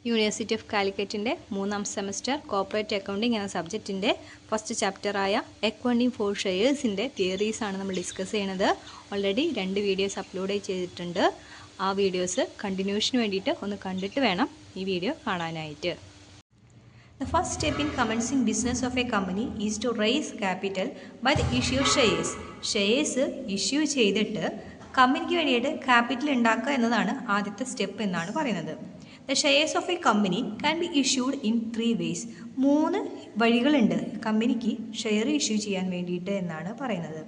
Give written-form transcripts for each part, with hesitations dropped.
University of കാലിക്കറ്റിൻ്റെ 3ാം semester corporate accounting എന്ന സബ്ജക്റ്റിൻ്റെ ഫസ്റ്റ് ചാപ്റ്ററായ അക്കൗണ്ടിംഗ് ഫോർ ഷെയർസിൻ്റെ തിയറീസാണ് നമ്മൾ ഡിസ്കസ് ചെയ്യുന്നത്. ഓൾറെഡി 2 വീഡിയോസ് അപ്ലോഡ് ചെയ്തിട്ടുണ്ട്. ആ വീഡിയോസ് കണ്ടിന്യൂഷന് വേണ്ടിയിട്ട് ഒന്ന് കണ്ടിട്ട് വേണം ഈ വീഡിയോ കാണാനായിട്ട്. The first step in commencing business of a company is to raise capital by the issue of shares. Shares issue ചെയ്തിട്ട് കമ്പനിക്ക് വേണ്ടിയിട്ട് ക്യാപിറ്റൽ ഉണ്ടാക്കുക എന്നതാണ് ആദ്യത്തെ സ്റ്റെപ്പ് എന്നാണ് പറയുന്നത്. The shares of a company can be issued in 3 ways. 3 വഴികളുണ്ട് കമ്പനിക്ക് ഷെയർ ഇഷ്യൂ ചെയ്യാൻ വേണ്ടിയിട്ട് എന്നാണ് പറയുന്നത്.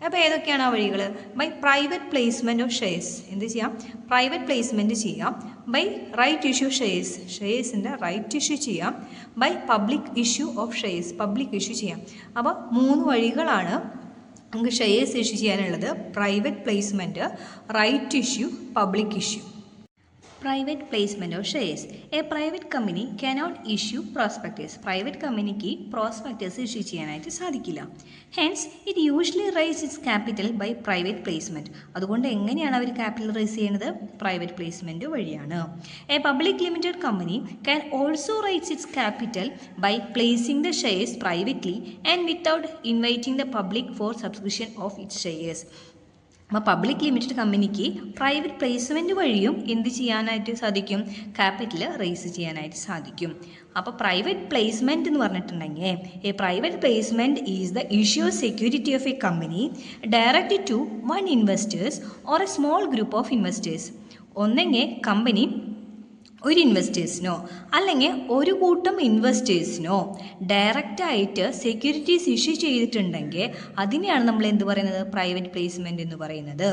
അപ്പോൾ ഏതൊക്കെയാണ് ആ വഴികൾ? By private placement of shares. എന്ത് ചെയ്യാം? പ്രൈവറ്റ് പ്ലേസ്മെൻറ്റ് ചെയ്യാം. By right issue shares. ഷെയർസിൻ്റെ റൈറ്റ് ഇഷ്യൂ ചെയ്യാം. By public issue of shares. Public issue ചെയ്യാം. അപ്പോൾ 3 വഴികളാണ് നമുക്ക് ഷെയർസ് ഇഷ്യൂ ചെയ്യാനുള്ളത്. Private placement, right issue, public issue. Private placement of shares. A private company cannot issue prospectus. Private companyക്ക് prospectus issue ചെയ്യാനായിട്ട് സാധിക്കില്ല. Hence, it usually raises its capital by private placement. അതുകൊണ്ട് എങ്ങനെയാണ് അവർ capital rice ചെയ്യുന്നത്? Private placement വഴിയാണ്. A public limited company can also raise its capital by placing the shares privately and without inviting the public for subscription of its shares. അപ്പോൾ public limited കമ്പനിക്ക് private placement വഴിയും എന്ത് ചെയ്യാനായിട്ട് സാധിക്കും? Capital raise ചെയ്യാനായിട്ട് സാധിക്കും. അപ്പോൾ പ്രൈവറ്റ് പ്ലേസ്മെൻറ്റ് എന്ന് പറഞ്ഞിട്ടുണ്ടെങ്കിൽ a private placement is the issue security of a company direct to one investors or a small group of investors. ഒന്നെങ്കിൽ കമ്പനി ഒരു ഇൻവെസ്റ്റേഴ്സിനോ അല്ലെങ്കിൽ ഒരു കൂട്ടം ഇൻവെസ്റ്റേഴ്സിനോ ഡയറക്റ്റായിട്ട് സെക്യൂരിറ്റീസ് ഇഷ്യൂ ചെയ്തിട്ടുണ്ടെങ്കിൽ അതിനെയാണ് നമ്മൾ എന്ത് പറയുന്നത്? പ്രൈവറ്റ് പ്ലേസ്മെൻറ്റ് എന്ന് പറയുന്നത്.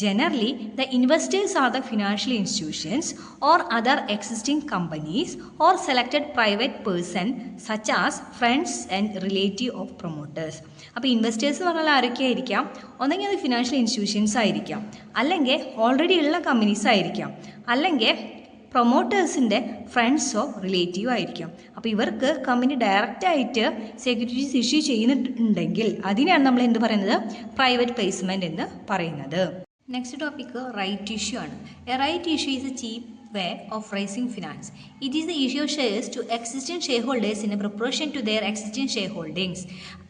Generally the investors are the financial institutions or other existing companies or selected private person such as friends and relative of promoters. അപ്പോൾ ഇൻവെസ്റ്റേഴ്സ് എന്ന് പറഞ്ഞാൽ ആരൊക്കെയായിരിക്കാം? ഒന്നെങ്കിൽ അത് ഫിനാൻഷ്യൽ ഇൻസ്റ്റിറ്റ്യൂഷൻസ് ആയിരിക്കാം, അല്ലെങ്കിൽ ഓൾറെഡി ഉള്ള കമ്പനീസ് ആയിരിക്കാം, അല്ലെങ്കിൽ പ്രൊമോട്ടേഴ്സിൻ്റെ ഫ്രണ്ട്സോ റിലേറ്റീവോ ആയിരിക്കും. അപ്പോൾ ഇവർക്ക് കമ്പനി ഡയറക്റ്റായിട്ട് സെക്യൂരിറ്റീസ് ഇഷ്യൂ ചെയ്യുന്നുണ്ടെങ്കിൽ അതിനെയാണ് നമ്മൾ എന്ത് പറയുന്നത്? പ്രൈവറ്റ് പ്ലേസ്മെൻറ്റ് എന്ന് പറയുന്നത്. നെക്സ്റ്റ് ടോപ്പിക്ക് റൈറ്റ് ഇഷ്യൂ ആണ്. A right issue is a cheap way of raising finance. It is the issue of shares to existing shareholders in a proportion to their existing shareholdings.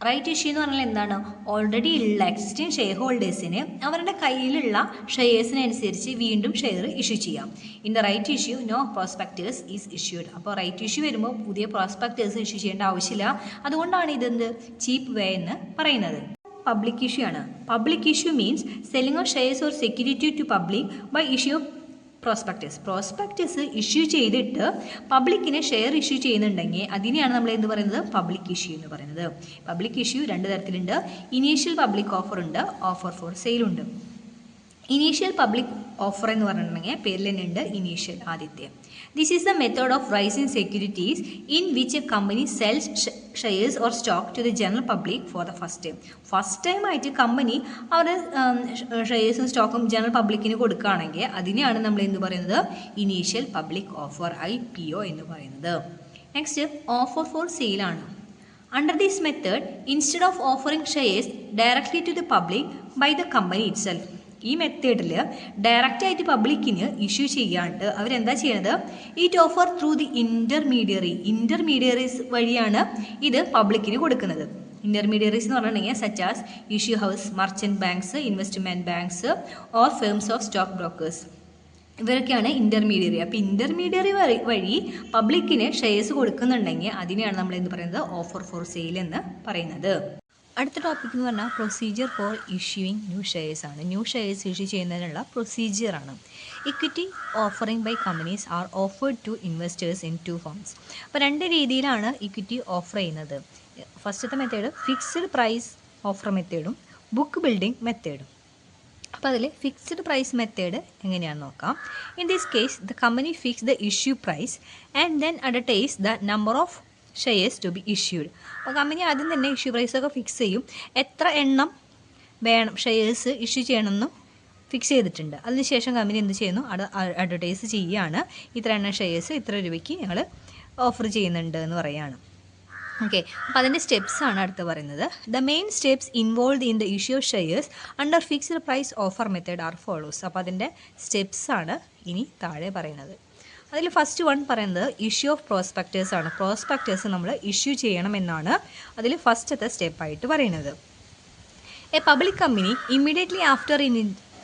Right issue എന്ന് പറഞ്ഞാൽ എന്താണ്? Already ഉള്ള existing share ഹോൾഡേഴ്സിന് അവരുടെ കയ്യിലുള്ള ഷെയർസിനനുസരിച്ച് വീണ്ടും share issue ചെയ്യാം. In the right issue no prospectus is issued. അപ്പോൾ റൈറ്റ് ഇഷ്യൂ വരുമ്പോൾ പുതിയ പ്രോസ്പെക്ടേഴ്സ് ഇഷ്യൂ ചെയ്യേണ്ട ആവശ്യമില്ല. അതുകൊണ്ടാണ് ഇതെന്ത് ചീപ്പ് വേ എന്ന് പറയുന്നത്. പബ്ലിക് ഇഷ്യൂ ആണ്. Public issue means selling of shares or security to public by issue prospectus issue ചെയ്തിട്ട് പബ്ലിക്കിന് ഷെയർ ഇഷ്യൂ ചെയ്യുന്നുണ്ടെങ്കിൽ അതിനെയാണ് നമ്മൾ എന്ത് പറയുന്നത്? പബ്ലിക് ഇഷ്യൂ എന്ന് പറയുന്നത്. പബ്ലിക് ഇഷ്യൂ 2 തരത്തിലുണ്ട്. ഇനീഷ്യൽ പബ്ലിക് ഓഫർ ഉണ്ട്, ഓഫർ ഫോർ സെയിൽ ഉണ്ട്. ഇനീഷ്യൽ പബ്ലിക് ഓഫർ എന്ന് പറഞ്ഞിട്ടുണ്ടെങ്കിൽ പേരിൽ തന്നെ ഉണ്ട് ഇനീഷ്യൽ, ആദ്യത്തെ. This is the method of raising securities in which a company sells shares or stock to the general public for the first time. First time ആയിട്ട് company അവരുടെ ഷെയർസും സ്റ്റോക്കും ജനറൽ പബ്ലിക്കിന് കൊടുക്കുകയാണെങ്കിൽ അതിനെയാണ് നമ്മൾ എന്ത് പറയുന്നത്? ഇനീഷ്യൽ പബ്ലിക് ഓഫർ, IPO എന്ന് പറയുന്നത്. നെക്സ്റ്റ് ഓഫർ ഫോർ സെയിലാണ്. Under this method, instead of offering shares directly to the public by the company itself, ഈ മെത്തേഡിൽ ഡയറക്റ്റായിട്ട് പബ്ലിക്കിന് ഇഷ്യൂ ചെയ്യാണ്ട് അവരെന്താ ചെയ്യുന്നത്? It offer through the intermediaries വഴിയാണ് ഇത് പബ്ലിക്കിന് കൊടുക്കുന്നത്. ഇൻ്റർമീഡിയറീസ് എന്ന് പറഞ്ഞിട്ടുണ്ടെങ്കിൽ such as issue house, merchant banks, investment banks or firms of stock brokers. ഇവരൊക്കെയാണ് ഇൻ്റർമീഡിയറി. അപ്പോൾ ഇൻ്റർമീഡിയറി വഴി പബ്ലിക്കിന് ഷെയർസ് കൊടുക്കുന്നുണ്ടെങ്കിൽ അതിനെയാണ് നമ്മൾ എന്ത് പറയുന്നത്? ഓഫർ ഫോർ സെയിൽ എന്ന് പറയുന്നത്. അടുത്ത ടോപ്പിക് എന്ന് പറഞ്ഞാൽ procedure for issuing new shares ആണ്. ന്യൂ ഷെയർസ് ഇഷ്യൂ ചെയ്യുന്നതിനുള്ള പ്രൊസീജിയറാണ്. Equity offering by companies are offered to investors in 2 forms. അപ്പോൾ 2 രീതിയിലാണ് ഇക്വിറ്റി ഓഫർ ചെയ്യുന്നത്. ഫസ്റ്റത്തെ മെത്തേഡ് ഫിക്സ്ഡ് പ്രൈസ് ഓഫർ മെത്തേഡും ബുക്ക് ബിൽഡിംഗ് മെത്തേഡും. അപ്പോൾ അതിൽ ഫിക്സ്ഡ് പ്രൈസ് മെത്തേഡ് എങ്ങനെയാണെന്ന് നോക്കാം. In this case the company fix the issue price and then advertise the number of shares to be issued. അപ്പോൾ കമ്പനി ആദ്യം തന്നെ ഇഷ്യൂ പ്രൈസൊക്കെ ഫിക്സ് ചെയ്യും. എത്ര എണ്ണം വേണം ഷെയർസ് ഇഷ്യൂ ചെയ്യണമെന്നും ഫിക്സ് ചെയ്തിട്ടുണ്ട്. അതിനുശേഷം കമ്പനി എന്ത് ചെയ്യുന്നു? അഡ്വർടൈസ് ചെയ്യുകയാണ്. ഇത്ര എണ്ണം ഷെയർസ് ഇത്ര രൂപയ്ക്ക് ഞങ്ങൾ ഓഫർ ചെയ്യുന്നുണ്ട് എന്ന് പറയുകയാണ്. ഓക്കെ, അപ്പോൾ അതിൻ്റെ സ്റ്റെപ്സാണ് അടുത്ത് പറയുന്നത്. The main steps involve in the issue of shares under fixed price offer method are follows. അപ്പോൾ അതിൻ്റെ സ്റ്റെപ്സാണ് ഇനി താഴെ പറയുന്നത്. അതിൽ ഫസ്റ്റ് വൺ പറയുന്നത് ഇഷ്യൂ ഓഫ് പ്രോസ്പെക്ടേഴ്സ് ആണ്. പ്രോസ്പെക്ടേഴ്സ് നമ്മൾ ഇഷ്യൂ ചെയ്യണമെന്നാണ് അതിൽ ഫസ്റ്റത്തെ സ്റ്റെപ്പായിട്ട് പറയുന്നത്. A public company immediately after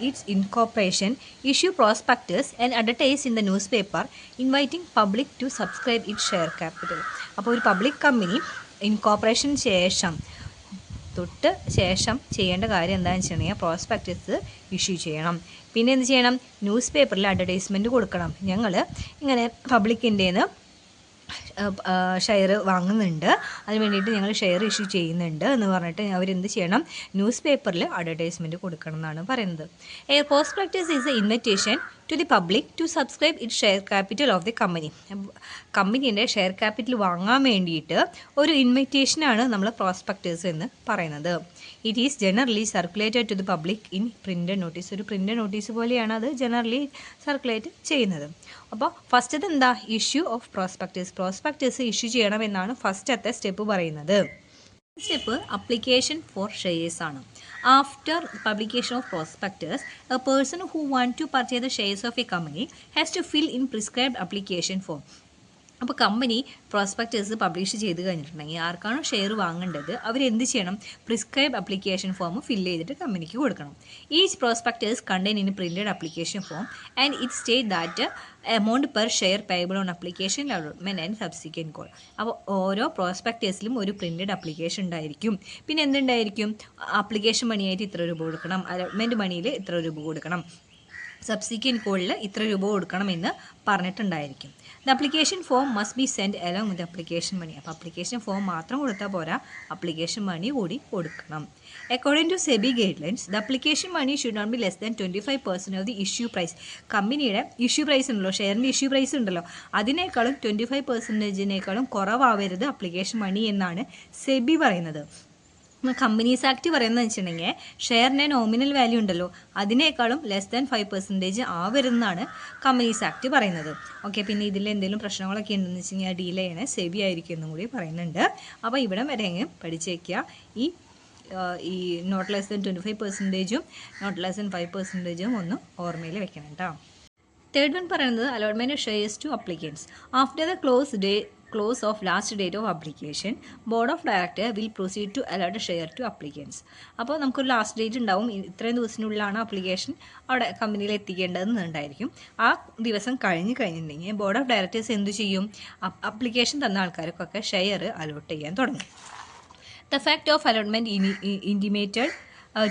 its incorporation issue prospectus and advertise in the newspaper inviting public to subscribe its share capital. അപ്പോൾ ഒരു പബ്ലിക് കമ്പനി ഇൻകോർപ്പറേഷൻ ശേഷം ചെയ്യേണ്ട കാര്യം എന്താണെന്ന് വെച്ചിട്ടുണ്ടെങ്കിൽ പ്രോസ്പെക്ടസ് ഇഷ്യൂ ചെയ്യണം. പിന്നെ എന്ത് ചെയ്യണം? ന്യൂസ് പേപ്പറിൽ അഡ്വർടൈസ്മെൻറ്റ് കൊടുക്കണം. ഞങ്ങൾ ഇങ്ങനെ പബ്ലിക്കിൻ്റെന്ന് ഷെയർ വാങ്ങുന്നുണ്ട്, അതിന് വേണ്ടിയിട്ട് ഞങ്ങൾ ഷെയർ ഇഷ്യൂ ചെയ്യുന്നുണ്ട് എന്ന് പറഞ്ഞിട്ട് അവരെന്ത് ചെയ്യണം? ന്യൂസ് പേപ്പറിൽ അഡ്വർടൈസ്മെൻറ്റ് കൊടുക്കണം എന്നാണ് പറയുന്നത്. A prospectus is a invitation to the public to subscribe it share capital of the company. കമ്പനീൻ്റെ ഷെയർ ക്യാപിറ്റൽ വാങ്ങാൻ വേണ്ടിയിട്ട് ഒരു ഇൻവിറ്റേഷനാണ് നമ്മൾ പ്രോസ്പെക്ടേഴ്സ് എന്ന് പറയുന്നത്. It is generally circulated to the public in printed notice. ഒരു പ്രിൻ്റഡ് നോട്ടീസ് പോലെയാണ് അത് ജനറലി സർക്കുലേറ്റ് ചെയ്യുന്നത്. അപ്പോൾ ഫസ്റ്റത്തെ എന്താ? Issue of prospectus. Prospectus issue ചെയ്യണമെന്നാണ് ഫസ്റ്റത്തെ സ്റ്റെപ്പ് പറയുന്നത്. സ്റ്റെപ്പ് അപ്ലിക്കേഷൻ ഫോർ ഷെയർസ് ആണ്. After publication of prospectus A person who want to purchase the shares of a company has to fill in prescribed application form. അപ്പോൾ company prospectus publish ചെയ്ത് കഴിഞ്ഞിട്ടുണ്ടെങ്കിൽ ആർക്കാണോ share വാങ്ങേണ്ടത് അവരെന്ത് ചെയ്യണം? Prescribe application form fill ചെയ്തിട്ട് കമ്പനിക്ക് കൊടുക്കണം. Each prospectus contain in printed application form and it state that amount per share payable on application allotment and subsequent call. അപ്പോൾ ഓരോ പ്രോസ്പെക്ടേഴ്സിലും ഒരു പ്രിൻറ്റഡ് അപ്ലിക്കേഷൻ ഉണ്ടായിരിക്കും. പിന്നെ എന്തുണ്ടായിരിക്കും? ആപ്ലിക്കേഷൻ മണിയായിട്ട് ഇത്ര രൂപ കൊടുക്കണം, അലോട്ട്മെൻറ്റ് മണിയിൽ ഇത്ര രൂപ കൊടുക്കണം, സബ്സിക്വൻറ്റ് കോളിൽ ഇത്ര രൂപ കൊടുക്കണമെന്ന് പറഞ്ഞിട്ടുണ്ടായിരിക്കും. The application form must be send along with application money. അപ്പോൾ അപ്ലിക്കേഷൻ ഫോം മാത്രം കൊടുത്താൽ പോരാ, അപ്ലിക്കേഷൻ മണി കൂടി കൊടുക്കണം. According to SEBI guidelines the application money should not be less than 25% of the issue price. കമ്പനിയുടെ issue price ഉണ്ടല്ലോ, ഷെയറിൻ്റെ issue price ഉണ്ടല്ലോ, അതിനേക്കാളും 25%-നേക്കാളും കുറവാവരുത് അപ്ലിക്കേഷൻ മണി എന്നാണ് സെബി പറയുന്നത്. കമ്പനീസ് ആക്ട് പറയുന്നത് വെച്ചിട്ടുണ്ടെങ്കിൽ ഷെയറിൻ്റെ നോമിനൽ വാല്യൂ ഉണ്ടല്ലോ അതിനേക്കാളും ലെസ് ദാൻ 5% ആവരുതെന്നാണ് കമ്പനീസ് ആക്ട് പറയുന്നത്. ഓക്കെ, പിന്നെ ഇതിൽ എന്തെങ്കിലും പ്രശ്നങ്ങളൊക്കെ ഉണ്ടെന്ന് വെച്ച് കഴിഞ്ഞാൽ ഡീൽ ചെയ്യണേ സെബി ആയിരിക്കും എന്നും കൂടി പറയുന്നുണ്ട്. അപ്പോൾ ഇവിടം വരെ അങ്ങ് പഠിച്ചേക്കുക. ഈ നോട്ട് ലെസ് ദാൻ 25%-ഉം നോട്ട് ലെസ് ദാൻ 5%-ഉം ഒന്ന് ഓർമ്മയിൽ വെക്കണം കേട്ടോ. തേർഡ് വൺ പറയുന്നത് allotment shares to applicants. After the close of last date of application, board of director will proceed to allot a share to applicants. അപ്പോൾ നമുക്കൊരു last date ഉണ്ടാവും, ഇത്രയും ദിവസത്തിനുള്ളിലാണ് അപ്ലിക്കേഷൻ അവിടെ കമ്പനിയിൽ എത്തിക്കേണ്ടതെന്നുണ്ടായിരിക്കും. ആ ദിവസം കഴിഞ്ഞിട്ടുണ്ടെങ്കിൽ ബോർഡ് ഓഫ് ഡയറക്ടേഴ്സ് എന്ത് ചെയ്യും? അപ്ലിക്കേഷൻ തന്ന ആൾക്കാർക്കൊക്കെ ഷെയർ അലോട്ട് ചെയ്യാൻ തുടങ്ങും. The fact of allotment intimated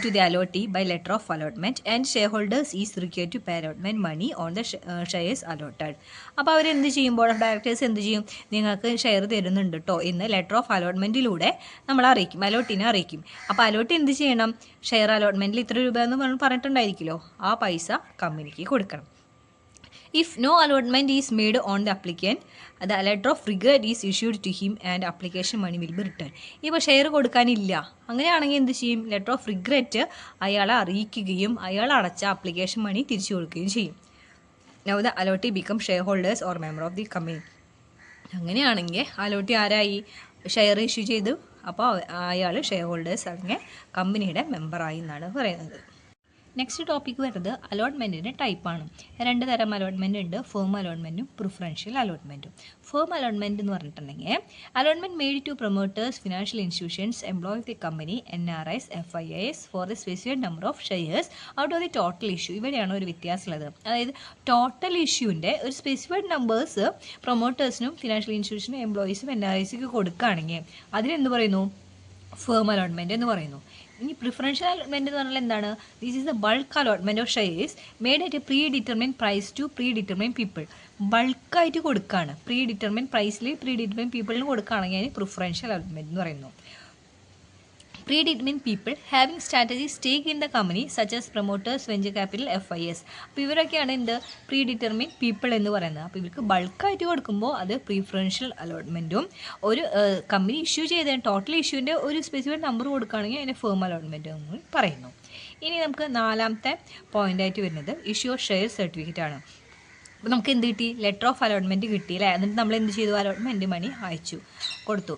to the allotee by letter of allotment and shareholders is required to pay allotment money on the shares allotted. അപ്പോൾ അവരെന്ത് ചെയ്യും? ബോർഡ് ഓഫ് ഡയറക്ടേഴ്സ് എന്ത് ചെയ്യും? നിങ്ങൾക്ക് ഷെയർ തരുന്നുണ്ട് കേട്ടോ എന്ന് ലെറ്റർ ഓഫ് അലോട്ട്മെൻറ്റിലൂടെ നമ്മൾ അറിയിക്കും, അലോട്ടിനെ അറിയിക്കും. അപ്പോൾ അലോട്ട് എന്ത് ചെയ്യണം? ഷെയർ അലോട്ട്മെൻറ്റിൽ ഇത്ര രൂപ എന്ന് പറഞ്ഞിട്ടുണ്ടായിരിക്കുമല്ലോ, ആ പൈസ കമ്പനിക്ക് കൊടുക്കണം. If no allotment is made on the applicant, the letter of regret is issued to him and application money will be returned. ഇപ്പോൾ ഷെയർ കൊടുക്കാനില്ല, അങ്ങനെയാണെങ്കിൽ എന്ത് ചെയ്യും? ലെറ്റർ ഓഫ് റിഗ്രറ്റ് അയാളെ അറിയിക്കുകയും അയാൾ അടച്ച അപ്ലിക്കേഷൻ മണി തിരിച്ചു കൊടുക്കുകയും ചെയ്യും. Now the allotee become shareholders or member of the company. അങ്ങനെയാണെങ്കിൽ അലോട്ടി ആരായി? ഷെയർ ഇഷ്യൂ ചെയ്തു, അപ്പോൾ അയാൾ ഷെയർ ഹോൾഡേഴ്സ് അല്ലെങ്കിൽ കമ്പനിയുടെ മെമ്പറായി എന്നാണ് പറയുന്നത്. നെക്സ്റ്റ് ടോപ്പിക്ക് വരുന്നത് അലോട്ട്മെൻറ്റിൻ്റെ ടൈപ്പാണ്. 2 തരം അലോട്ട്മെൻറ്റ് ഉണ്ട്, ഫേം അലോട്ട്മെൻറ്റും പ്രിഫറൻഷ്യൽ അലോട്ട്മെൻറ്റും. ഫേം അലോട്ട്മെൻറ്റ് എന്ന് പറഞ്ഞിട്ടുണ്ടെങ്കിൽ allotment made to promoters, financial institutions, employees of the company, NRIs, FIIs for the specific number of shares out of the total issue. ഇവിടെയാണ് ഒരു വ്യത്യാസമുള്ളത്. അതായത് ടോട്ടൽ ഇഷ്യൂവിൻ്റെ ഒരു സ്പെസിഫൈഡ് നമ്പേഴ്സ് പ്രൊമോട്ടേഴ്സിനും ഫിനാൻഷ്യൽ ഇൻസ്റ്റിറ്റ്യൂഷനും എംപ്ലോയീസും NRIsക്ക് കൊടുക്കുകയാണെങ്കിൽ അതിനെന്ത് പറയുന്നു? ഫേം അലോട്ട്മെൻറ്റ് എന്ന് പറയുന്നു. ഇനി പ്രിഫറൻഷ്യൽ അലോട്ട്മെൻറ്റ് എന്ന് പറഞ്ഞാൽ എന്താണ്? This is the bulk allotment of shares made at a pre determine price to pre determine people. ബൾക്കായിട്ട് കൊടുക്കുകയാണ്, പ്രീ ഡിറ്റർമിൻ പ്രൈസിൽ പ്രീ ഡിറ്റർമിൻ പീപ്പിളിന് കൊടുക്കുകയാണെങ്കിൽ അതിന് പ്രിഫറൻഷ്യൽ അലോട്ട്മെൻറ്റ് എന്ന് പറയുന്നു. Predetermined people having strategic stake in the company such as promoters, venture capital, FIS. അപ്പോൾ ഇവരൊക്കെയാണ് എന്ത്? പ്രീ ഡിറ്റർമിൻ പീപ്പിൾ എന്ന് പറയുന്നത്. അപ്പോൾ ഇവർക്ക് ബൾക്കായിട്ട് കൊടുക്കുമ്പോൾ അത് പ്രിഫറൻഷ്യൽ അലോട്ട്മെൻറ്റും, ഒരു കമ്പനി ഇഷ്യൂ ചെയ്ത ടോട്ടൽ ഇഷ്യൂവിൻ്റെ ഒരു സ്പെസിഫിക് നമ്പർ കൊടുക്കുകയാണെങ്കിൽ അതിനെ ഫേം അലോട്ട്മെൻറ്റ് എന്ന് പറയുന്നു. ഇനി നമുക്ക് 4ാമത്തെ പോയിൻ്റായിട്ട് വരുന്നത് ഇഷ്യൂ ഓഫ് ഷെയർ സർട്ടിഫിക്കറ്റ് ആണ്. അപ്പോൾ നമുക്ക് എന്ത് കിട്ടി? ലെറ്റർ ഓഫ് അലോട്ട്മെൻറ്റ് കിട്ടി അല്ലേ? എന്നിട്ട് നമ്മൾ എന്ത് ചെയ്തു? അലോട്ട്മെൻറ്റ് മണി അയച്ചു കൊടുത്തു.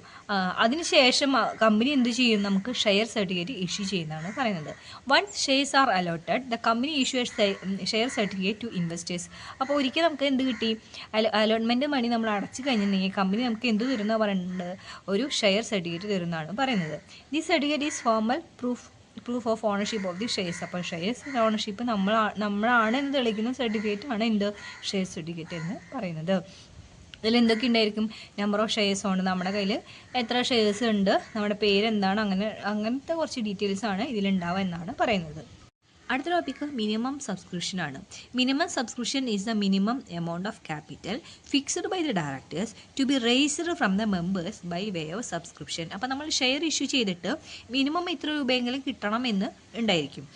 അതിനുശേഷം കമ്പനി എന്ത് ചെയ്യും? നമുക്ക് ഷെയർ സർട്ടിഫിക്കറ്റ് ഇഷ്യൂ ചെയ്യുന്നതാണ് പറയുന്നത്. Once shares are allotted the company issue share certificate to investors. അപ്പോൾ ഒരിക്കൽ നമുക്ക് എന്ത് കിട്ടി? അലോട്ട്മെൻറ്റ് മണി നമ്മൾ അടച്ചു കഴിഞ്ഞിട്ടുണ്ടെങ്കിൽ കമ്പനി നമുക്ക് എന്ത് തരുന്നതാണ് പറയുന്നത്? ഒരു ഷെയർ സർട്ടിഫിക്കറ്റ് തരുന്നതാണ് പറയുന്നത്. The certificate is formal proof of ownership of the shares. അപ്പോൾ ഷെയർസ് ഓണർഷിപ്പ് നമ്മളാണ് എന്ന് തെളിയിക്കുന്ന സർട്ടിഫിക്കറ്റ് ആണ് എന്ത്? ഷെയർ സർട്ടിഫിക്കറ്റ് എന്ന് പറയുന്നത്. ഇതിൽ എന്തൊക്കെ ഉണ്ടായിരിക്കും? നമ്പർ ഓഫ് ഷെയർസ് ഉണ്ട്, നമ്മുടെ കയ്യിൽ എത്ര ഷെയർസ് ഉണ്ട്, നമ്മുടെ പേര് എന്താണ്, അങ്ങനത്തെ കുറച്ച് ഡീറ്റെയിൽസ് ആണ് ഇതിലുണ്ടാവുക എന്നാണ് പറയുന്നത്. അടുത്ത ടോപ്പിക്ക് മിനിമം സബ്സ്ക്രിപ്ഷൻ ആണ്. Minimum subscription is the minimum amount of capital fixed by the directors to be raised from the members by way of subscription. അപ്പോൾ നമ്മൾ ഷെയർ ഇഷ്യൂ ചെയ്തിട്ട് മിനിമം ഇത്ര രൂപയെങ്കിലും കിട്ടണം എന്ന് ഉണ്ടായിരിക്കും.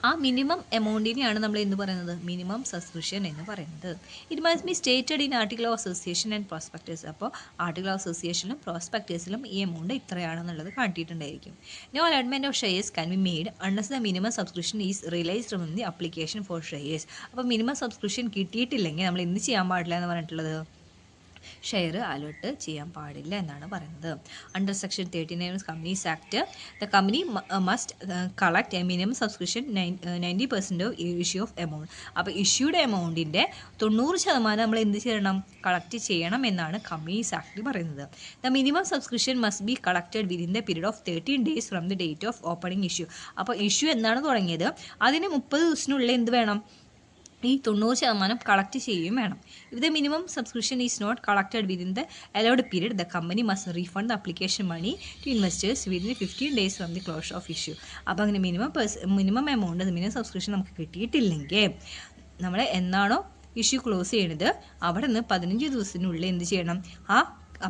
ആ മിനിമം എമൗണ്ടിനെയാണ് നമ്മൾ എന്ന് പറയുന്നത്? മിനിമം സബ്സ്ക്രിപ്ഷൻ എന്ന് പറയുന്നത്. It must be stated in article of association and prospectus. അപ്പോൾ ആർട്ടിക്കിൾ ഓഫ് അസോസിയേഷനിലും പ്രോസ്പെക്ടേഴ്സിലും ഈ എമൗണ്ട് ഇത്രയാണെന്നുള്ളത് കാണിച്ചിട്ടുണ്ടായിരിക്കും. No allotment of shares can be made unless the minimum subscription is realised from the application for shares. അപ്പോൾ minimum subscription കിട്ടിയിട്ടില്ലെങ്കിൽ നമ്മൾ എന്ത് ചെയ്യാൻ പാടില്ല എന്ന് പറഞ്ഞിട്ടുള്ളത്? ഷെയർ അലോട്ട് ചെയ്യാൻ പാടില്ല എന്നാണ് പറയുന്നത്. Under section 39 companies act the company must collect A minimum subscription 90% of issue of amount. അപ്പോൾ ഇഷ്യൂഡ് എമൗണ്ടിൻ്റെ 90% നമ്മൾ എന്ത് ചെയ്യണം? കളക്ട് ചെയ്യണം എന്നാണ് കമ്പനീസ് ആക്ടിൽ പറയുന്നത്. The minimum subscription must be collected within the period of 13 days from the date of opening issue. അപ്പോൾ issue എന്നാണ് തുടങ്ങിയത്, അതിന് 30 ദിവസത്തിനുള്ളിൽ എന്ത് വേണം? ഈ 90% കളക്ട് ചെയ്യുകയും വേണം. If the minimum subscription is not collected within the allowed period the company must refund the application money to investors within 15 days from the closure of issue. അപ്പോൾ അങ്ങനെ മിനിമം എമൗണ്ട് മിനിമം സബ്സ്ക്രിപ്ഷൻ നമുക്ക് കിട്ടിയിട്ടില്ലെങ്കിൽ നമ്മൾ എന്നാണോ issue close ചെയ്യുന്നത് അവിടെ നിന്ന് 15 ദിവസത്തിനുള്ളിൽ എന്ത് ചെയ്യണം? ആ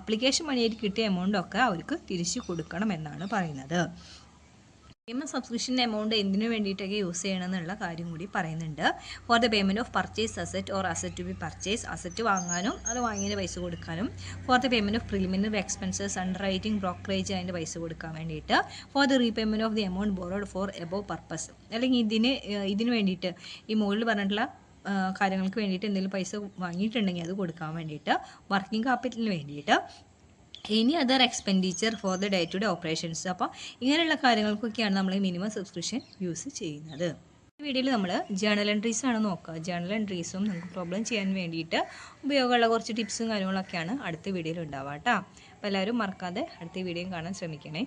അപ്ലിക്കേഷൻ മണിയായിട്ട് കിട്ടിയ എമൗണ്ടൊക്കെ അവർക്ക് തിരിച്ചു കൊടുക്കണം എന്നാണ് പറയുന്നത്. മിനിമം സബ്സ്ക്രിപ്ഷൻ എമൗണ്ട് എന്തിനു വേണ്ടിയിട്ടൊക്കെ യൂസ് ചെയ്യണം എന്നുള്ള കാര്യം കൂടി പറയുന്നുണ്ട്. For the payment of purchase asset or asset to be purchase, asset വാങ്ങാനും അത് വാങ്ങിയതിൻ്റെ പൈസ കൊടുക്കാനും. For the payment of preliminary expenses, underwriting, brokerage അതിൻ്റെ പൈസ കൊടുക്കാൻ വേണ്ടിയിട്ട്. For the repayment of the amount borrowed for above purpose, അല്ലെങ്കിൽ ഇതിന് വേണ്ടിയിട്ട് ഈ മുകളിൽ പറഞ്ഞിട്ടുള്ള കാര്യങ്ങൾക്ക് വേണ്ടിയിട്ട് എന്തെങ്കിലും പൈസ വാങ്ങിയിട്ടുണ്ടെങ്കിൽ അത് കൊടുക്കാൻ വേണ്ടിയിട്ട്. വർക്കിംഗ് ക്യാപിറ്റലിന് വേണ്ടിയിട്ട്. Any other expenditure for the day to day operations. അപ്പോൾ ഇങ്ങനെയുള്ള കാര്യങ്ങൾക്കൊക്കെയാണ് നമ്മൾ മിനിമം സബ്സ്ക്രിപ്ഷൻ യൂസ് ചെയ്യുന്നത്. ഈ വീഡിയോയിൽ നമ്മൾ ജേണൽ എൻട്രീസ് ആണ് നോക്കുക. ജേണൽ എൻട്രീസും നമുക്ക് പ്രോബ്ലം ചെയ്യാൻ വേണ്ടിയിട്ട് ഉപയോഗമുള്ള കുറച്ച് ടിപ്സും കാര്യങ്ങളൊക്കെയാണ് അടുത്ത വീഡിയോയിൽ ഉണ്ടാവുക കേട്ടോ. അപ്പോൾ എല്ലാവരും മറക്കാതെ അടുത്ത വീഡിയോയും കാണാൻ ശ്രമിക്കണേ.